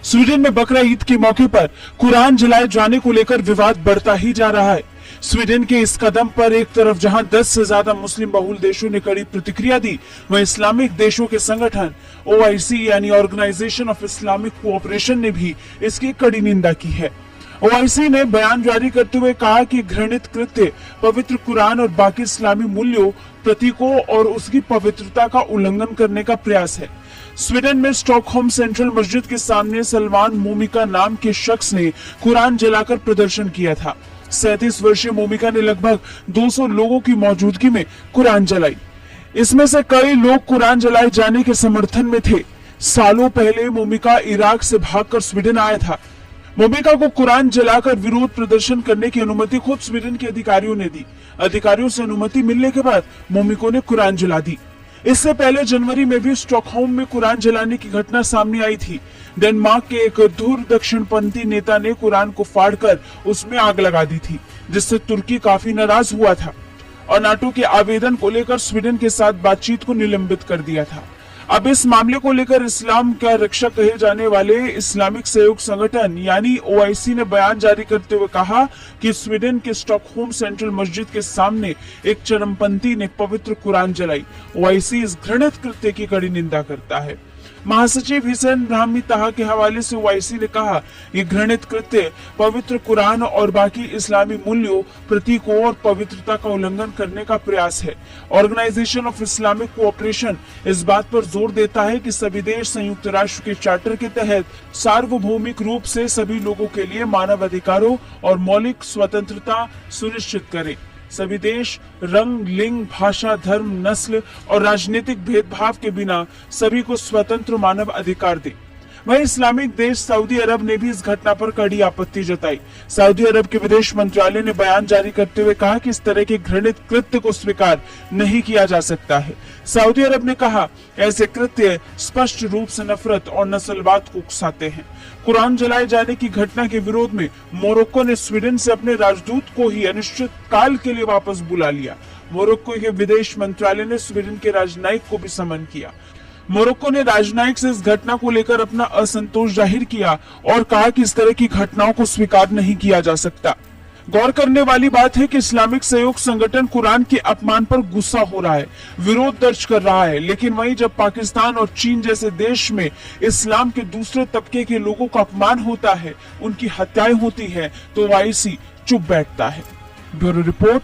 Sweden में बकरा ईद के मौके पर कुरान जलाए जाने को लेकर विवाद बढ़ता ही जा रहा है। स्वीडन के इस कदम पर एक तरफ जहां 10 से ज्यादा मुस्लिम बहुल देशों ने कड़ी प्रतिक्रिया दी, वहीं इस्लामिक देशों के संगठन OIC यानी ऑर्गेनाइजेशन ऑफ इस्लामिक कोऑपरेशन ने भी इसकी कड़ी निंदा की है। OIC ने बयान जारी करते हुए कहा कि घृणित कृत्य पवित्र कुरान और बाकी इस्लामी मूल्यों, प्रतीकों और उसकी पवित्रता का उल्लंघन करने का प्रयास है। स्वीडन में स्टॉकहोम सेंट्रल मस्जिद के सामने सलमान मोमिका नाम के शख्स ने कुरान जलाकर प्रदर्शन किया था। 37 वर्षीय मोमिका ने लगभग 200 लोगों की मौजूदगी में कुरान जलाई। इसमें से कई लोग कुरान जलाए जाने के समर्थन में थे। सालों पहले मोमिका इराक से भागकर स्वीडन आया था। मोमिका को कुरान जलाकर विरोध प्रदर्शन करने की अनुमति खुद स्वीडन के अधिकारियों ने दी। अधिकारियों से अनुमति मिलने के बाद मोमिको ने कुरान जला दी। इससे पहले जनवरी में भी स्टॉकहोम में कुरान जलाने की घटना सामने आई थी। डेनमार्क के एक दूर दक्षिणपंथी नेता ने कुरान को फाड़कर उसमें आग लगा दी थी, जिससे तुर्की काफी नाराज हुआ था और नाटो के आवेदन को लेकर स्वीडन के साथ बातचीत को निलंबित कर दिया था। अब इस मामले को लेकर इस्लाम का रक्षक कहे जाने वाले इस्लामिक सहयोग संगठन यानी OIC ने बयान जारी करते हुए कहा कि स्वीडन के स्टॉकहोम सेंट्रल मस्जिद के सामने एक चरमपंथी ने पवित्र कुरान जलाई। OIC इस घृणित कृत्य की कड़ी निंदा करता है। महासचिव हिसन ब्राह्मी ताहा के हवाले से OIC ने कहा, ये घृणित कृत्य पवित्र कुरान और बाकी इस्लामी मूल्यों, प्रतीकों और पवित्रता का उल्लंघन करने का प्रयास है। ऑर्गेनाइजेशन ऑफ इस्लामिक कोऑपरेशन इस बात पर जोर देता है कि सभी देश संयुक्त राष्ट्र के चार्टर के तहत सार्वभौमिक रूप से सभी लोगों के लिए मानव अधिकारों और मौलिक स्वतंत्रता सुनिश्चित करें। सभी देश रंग, लिंग, भाषा, धर्म, नस्ल और राजनीतिक भेदभाव के बिना सभी को स्वतंत्र मानव अधिकार दे। वहीं इस्लामिक देश सऊदी अरब ने भी इस घटना पर कड़ी आपत्ति जताई। सऊदी अरब के विदेश मंत्रालय ने बयान जारी करते हुए कहा कि इस तरह के घृणित कृत्य को स्वीकार नहीं किया जा सकता है। सऊदी अरब ने कहा, ऐसे कृत्य स्पष्ट रूप से नफरत और नस्लवाद को उकसाते हैं। कुरान जलाए जाने की घटना के विरोध में मोरक्को ने स्वीडन से अपने राजदूत को ही अनिश्चित काल के लिए वापस बुला लिया। मोरक्को के विदेश मंत्रालय ने स्वीडन के राजनयिक को भी समन किया। मोरक्को ने राजनयिक से इस घटना को लेकर अपना असंतोष जाहिर किया और कहा कि इस तरह की घटनाओं को स्वीकार नहीं किया जा सकता। गौर करने वाली बात है कि इस्लामिक सहयोग संगठन कुरान के अपमान पर गुस्सा हो रहा है, विरोध दर्ज कर रहा है, लेकिन वहीं जब पाकिस्तान और चीन जैसे देश में इस्लाम के दूसरे तबके के लोगों का अपमान होता है, उनकी हत्याएं होती है, तो OIC चुप बैठता है। Bureau report.